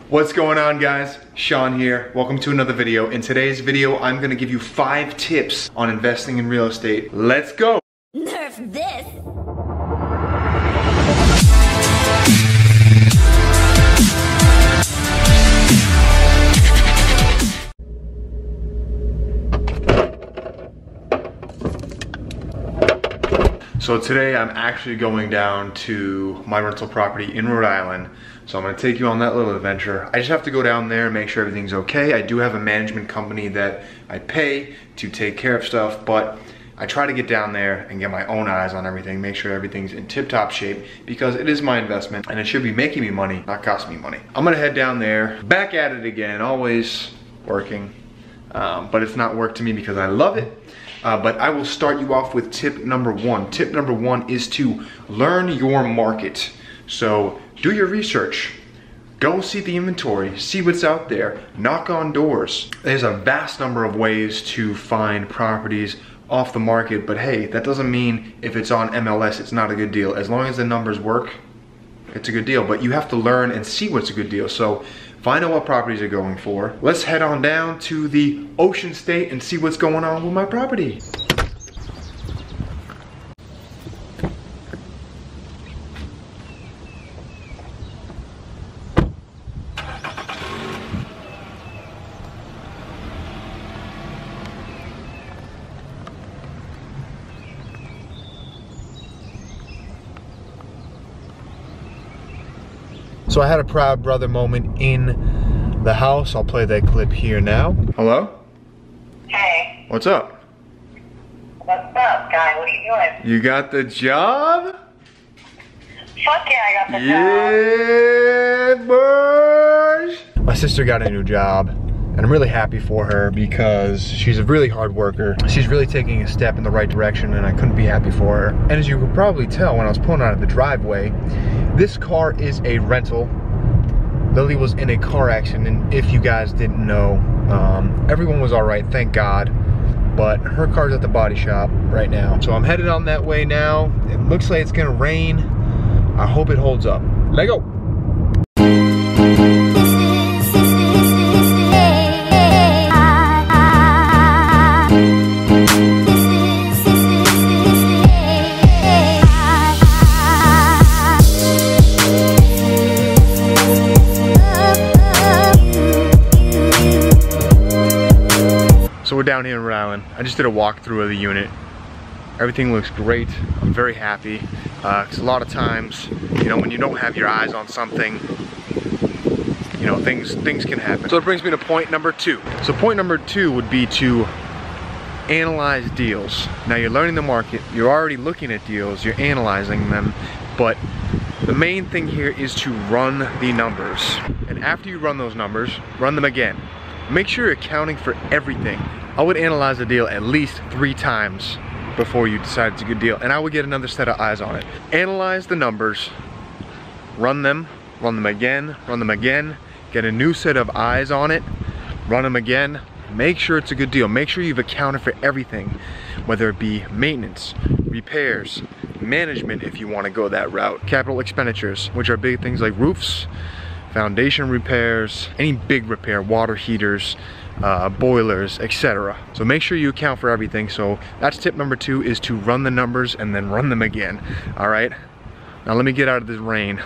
What's going on, guys? Sean here. Welcome to another video. In today's video, I'm gonna give you 5 tips on investing in real estate. Let's go! Nerf this! So today I'm actually going down to my rental property in Rhode Island. So I'm gonna take you on that little adventure. I just have to go down there and make sure everything's okay. I do have a management company that I pay to take care of stuff, but I try to get down there and get my own eyes on everything, make sure everything's in tip-top shape, because it is my investment and it should be making me money, not costing me money. I'm gonna head down there, back at it again, always working, but it's not work to me because I love it. But I will start you off with tip number 1. Tip number 1 is to learn your market. So do your research. Go see the inventory, see what's out there, knock on doors. There's a vast number of ways to find properties off the market, but hey, that doesn't mean if it's on MLS, it's not a good deal. As long as the numbers work, it's a good deal, but you have to learn and see what's a good deal. So find out what properties are going for. Let's head on down to the Ocean State and see what's going on with my property. So I had a proud brother moment in the house. I'll play that clip here now. Hello? Hey. What's up? What's up, guy? What are you doing? You got the job? Fuck yeah, I got the job. Yeah, boys. My sister got a new job, and I'm really happy for her because she's a really hard worker. She's really taking a step in the right direction, and I couldn't be happy for her. And as you could probably tell when I was pulling out of the driveway, this car is a rental. Lily was in a car accident, and if you guys didn't know, everyone was all right, thank God. But her car's at the body shop right now. So I'm headed on that way now. It looks like it's gonna rain. I hope it holds up. Let go. So we're down here in Rhode Island. I just did a walkthrough of the unit. Everything looks great. I'm very happy. Because a lot of times, you know, when you don't have your eyes on something, you know, things can happen. So it brings me to point number 2. So point number 2 would be to analyze deals. Now you're learning the market, you're already looking at deals, you're analyzing them, but the main thing here is to run the numbers. And after you run those numbers, run them again. Make sure you're accounting for everything. I would analyze a deal at least 3 times before you decide it's a good deal, and I would get another set of eyes on it. Analyze the numbers, run them again, get a new set of eyes on it, run them again, make sure it's a good deal. Make sure you've accounted for everything, whether it be maintenance, repairs, management if you want to go that route, capital expenditures, which are big things like roofs, foundation repairs, any big repair, water heaters, boilers, etc. So make sure you account for everything. So that's tip number 2, is to run the numbers and then run them again. All right, now let me get out of this rain.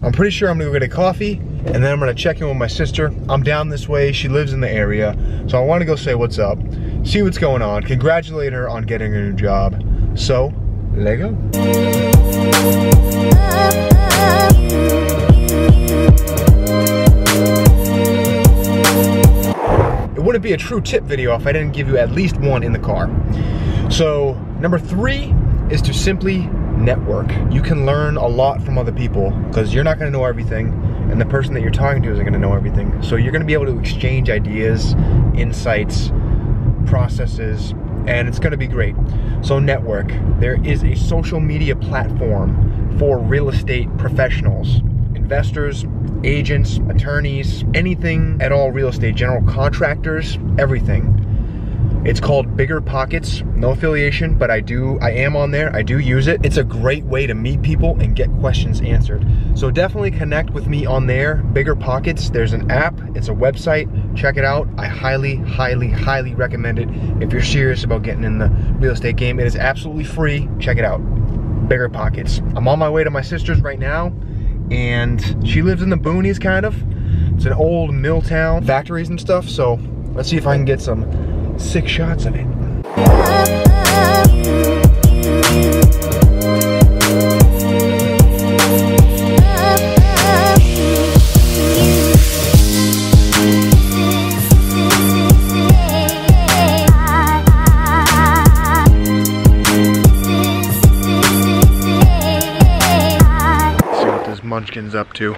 I'm pretty sure I'm gonna go get a coffee, and then I'm gonna check in with my sister. I'm down this way, she lives in the area, so I wanna go say what's up, see what's going on, congratulate her on getting a new job. So, let go. It wouldn't be a true tip video if I didn't give you at least one in the car. So number 3 is to simply network. You can learn a lot from other people because you're not going to know everything, and the person that you're talking to isn't going to know everything. So you're going to be able to exchange ideas, insights, processes, and it's going to be great. So network. There is a social media platform for real estate professionals, investors, agents, attorneys, anything at all real estate, general contractors, everything. It's called Bigger Pockets. No affiliation, but I am on there. I do use it. It's a great way to meet people and get questions answered. So definitely connect with me on there. Bigger Pockets. There's an app. It's a website. Check it out. I highly, highly, highly recommend it if you're serious about getting in the real estate game. It is absolutely free. Check it out. Bigger Pockets. I'm on my way to my sister's right now, and she lives in the boonies, kind of. It's an old mill town, factories and stuff. So let's see if I can get some sick shots of it. See what this munchkin's up to.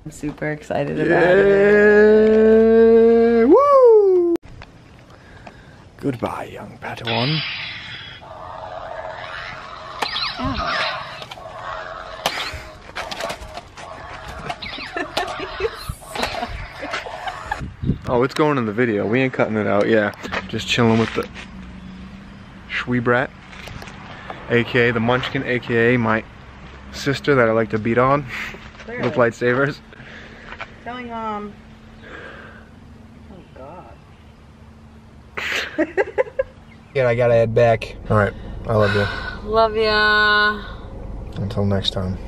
I'm super excited about it. Woo! Goodbye, young Padawan. Oh, it's going in the video. We ain't cutting it out. Yeah, just chilling with the Schweebrat, aka the Munchkin, aka my sister that I like to beat on with lightsabers. Telling Mom. Oh God. Yeah, I gotta head back. All right, I love you. Love ya. Until next time.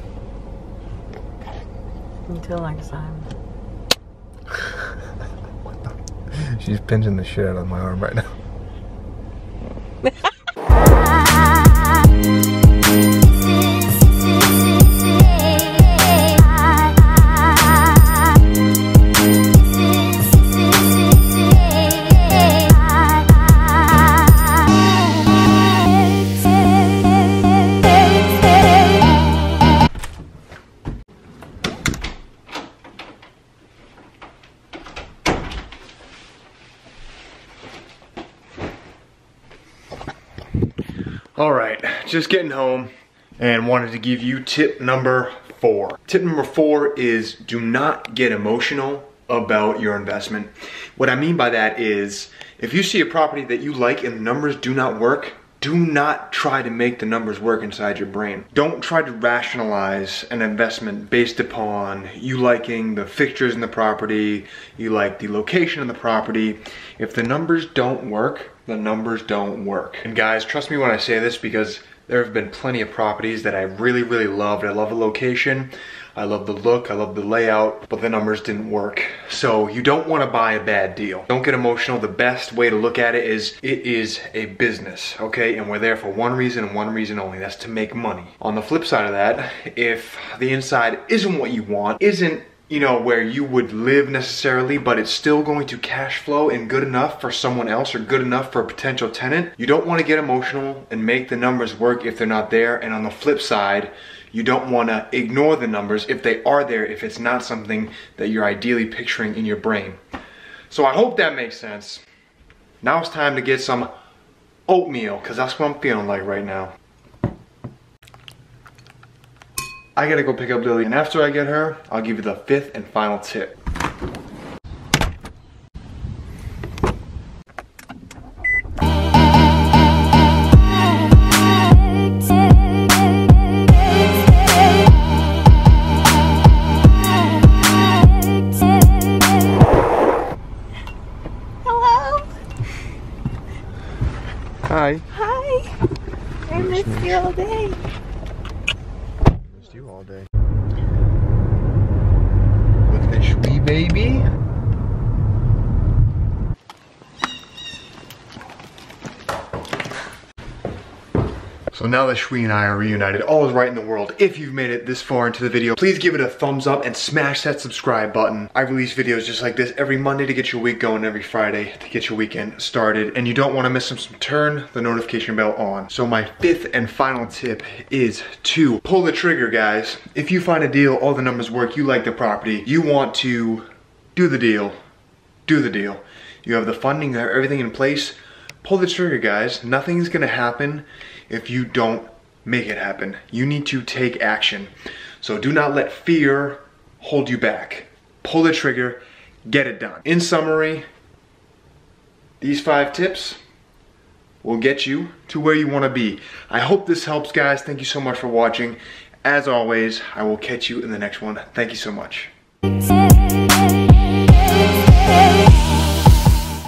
Until next time. She's pinching the shit out of my arm right now. Alright, just getting home and wanted to give you tip number 4. Tip number 4 is do not get emotional about your investment. What I mean by that is if you see a property that you like and the numbers do not work, do not try to make the numbers work inside your brain. Don't try to rationalize an investment based upon you liking the fixtures in the property, you like the location of the property. If the numbers don't work, the numbers don't work. And guys, trust me when I say this, because there have been plenty of properties that I really, really loved. I love the location, I love the look, I love the layout, but the numbers didn't work. So you don't want to buy a bad deal. Don't get emotional. The best way to look at it is a business, okay? And we're there for one reason and one reason only. That's to make money. On the flip side of that, if the inside isn't what you want, isn't, you know, where you would live necessarily, but it's still going to cash flow and good enough for someone else or good enough for a potential tenant, you don't want to get emotional and make the numbers work if they're not there. And on the flip side, you don't want to ignore the numbers if they are there, if it's not something that you're ideally picturing in your brain. So I hope that makes sense. Now it's time to get some oatmeal, because that's what I'm feeling like right now. I gotta go pick up Lily, and after I get her, I'll give you the 5th and final tip. Hello. Hi. Hi. I missed you all day. You all day. With the Shwee baby. So now that Shwee and I are reunited, all is right in the world. If you've made it this far into the video, please give it a thumbs up and smash that subscribe button. I release videos just like this every Monday to get your week going, every Friday to get your weekend started. And you don't want to miss them, so turn the notification bell on. So my 5th and final tip is to pull the trigger, guys. If you find a deal, all the numbers work, you like the property, you want to do the deal, do the deal. You have the funding, you have everything in place, pull the trigger, guys. Nothing's gonna happen if you don't make it happen. You need to take action. So do not let fear hold you back. Pull the trigger, get it done. In summary, These 5 tips will get you to where you want to be. I hope this helps, guys. Thank you so much for watching. As always, I will catch you in the next one. Thank you so much.